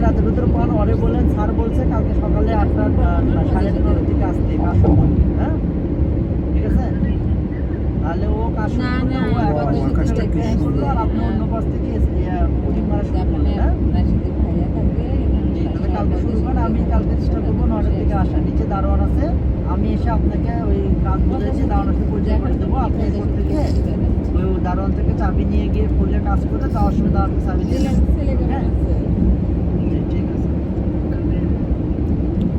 রাতের ভিতরে পান ওরে বলেন, স্যার বলছে কালকে সকালে 8টা 8:30 থেকে আসতে কাজ শুরু করবে। হ্যাঁ ঠিক আছে, তাহলে ও কাজ শুরু করলে ও একবার আকাশটা কি করলো আর আপনি অন্য পাশ থেকে পুডিং মারা শুরু করলেন। হ্যাঁ তাহলে কালকে শুরু করেন, আমি কালকে চেষ্টা করবো 9টার দিকে আসা। নিচে দারোয়ান আছে, আমি এসে আপনাকে ওই কাজ বুঝেছি দারোয়ান সাথে পরিচয় করে দেবো। আপনি এরপর থেকে ওই দারোয়ান থেকে চাবি নিয়ে গিয়ে খুললে কাজ করে যাওয়ার সময় দারোয়ানকে চাবি দিয়ে দেবেন। হ্যাঁ ঠিক আছে।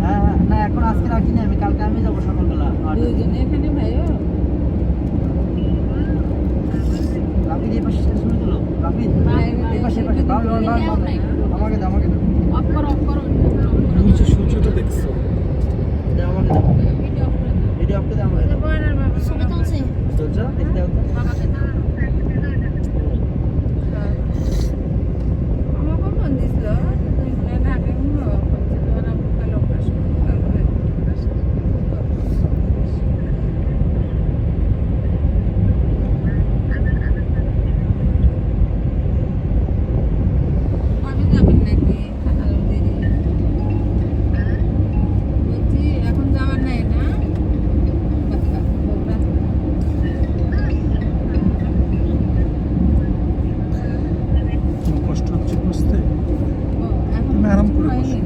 হ্যাঁ হ্যাঁ না এখন আজকে রাখিনি আমি, কালকে আমি যাবো সকালবেলা। রাফিদ এই পাশে শুরু দিলো, রাফিদ এই পাশে আমাকে দাও আমাকে দাও নিচে সূর্যটা দেখছো? দাও আমাকে দাও ভিডিও আপলোড আমাকে দাও চলছে দেখতে দাও তো। কষ্ট হচ্ছে বুঝতে, তুমি আরাম করে বসো।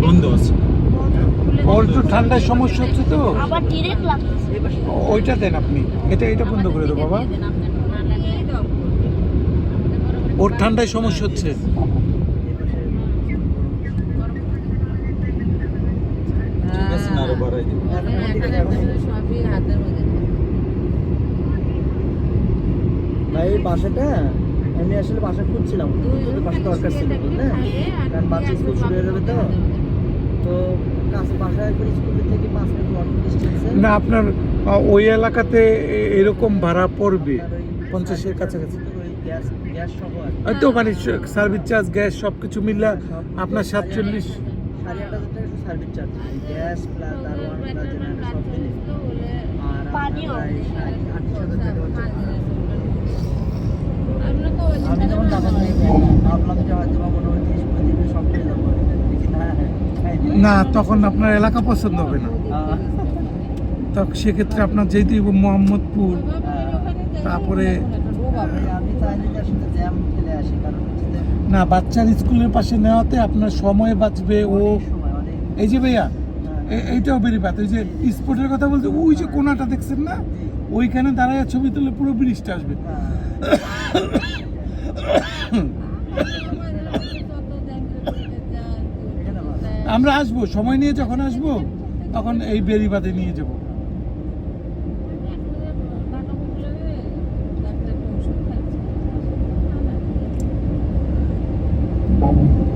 বন্ধ আছে, ওর একটু ঠান্ডার সমস্যা হচ্ছে তো, আবার ডিরেক্ট লাগতেছে। ওইটা দেন আপনি, এটা বন্ধ করে দাও বাবা, ওর ঠান্ডায় সমস্যা হচ্ছে। ঠিক আছে না, আরো বাড়াই দিন। ভাই এই বাসাটা আমি আসলে বাসা খুঁজছিলাম, বাসা দরকার ছিল বুঝলেন, কারণ বাচ্চা স্কুল শুরু হয়ে যাবে তো। তো কাছে বাসায় করে স্কুল থেকে 5 মিনিট ওয়াকিং ডিস্টেন্সে। না আপনার ওই এলাকাতে এরকম ভাড়া পড়বে 50-এর কাছাকাছি, ওই গ্যাস সহ আর কি। হয়তো মানে সার্ভিস চার্জ গ্যাস সব কিছু মিললে আপনার 47। 8,500 টাকা শুধু সার্ভিস চার্জ, গ্যাস প্লাস দারোয়ান প্লাস জেনারেটর সব মিলে। আর পানিও। 28,000 টাকা হচ্ছে ভাড়া। আমি যখন দাদা নিয়ে ভাবলাম যে হয়তো বা মনে হয় 30-35 সব পেয়ে যাবো, দেখি না না তখন আপনার এলাকা পছন্দ হবে না, তখন সেক্ষেত্রে আপনার যেহেতু মোহাম্মদপুর, তারপরে আমি চাইলে যে আসলে জ্যাম ফেলে আসি, কারণ হচ্ছে যে না বাচ্চার স্কুলের পাশে নেওয়াতে আপনার সময় বাঁচবে। ও অনেক সময় অনেক এই যে ভাইয়া এইটাও বেরিবাত, ওই যে স্পোর্টের কথা বলছে, ওই যে কোনাটা দেখছেন না, ওইখানে দাঁড়ায় ছবি তুলে পুরো ব্রিজটা আসবে। আমরা আসবো, সময় নিয়ে যখন আসবো তখন এই বেরিবাদে নিয়ে যাবো। Thank you.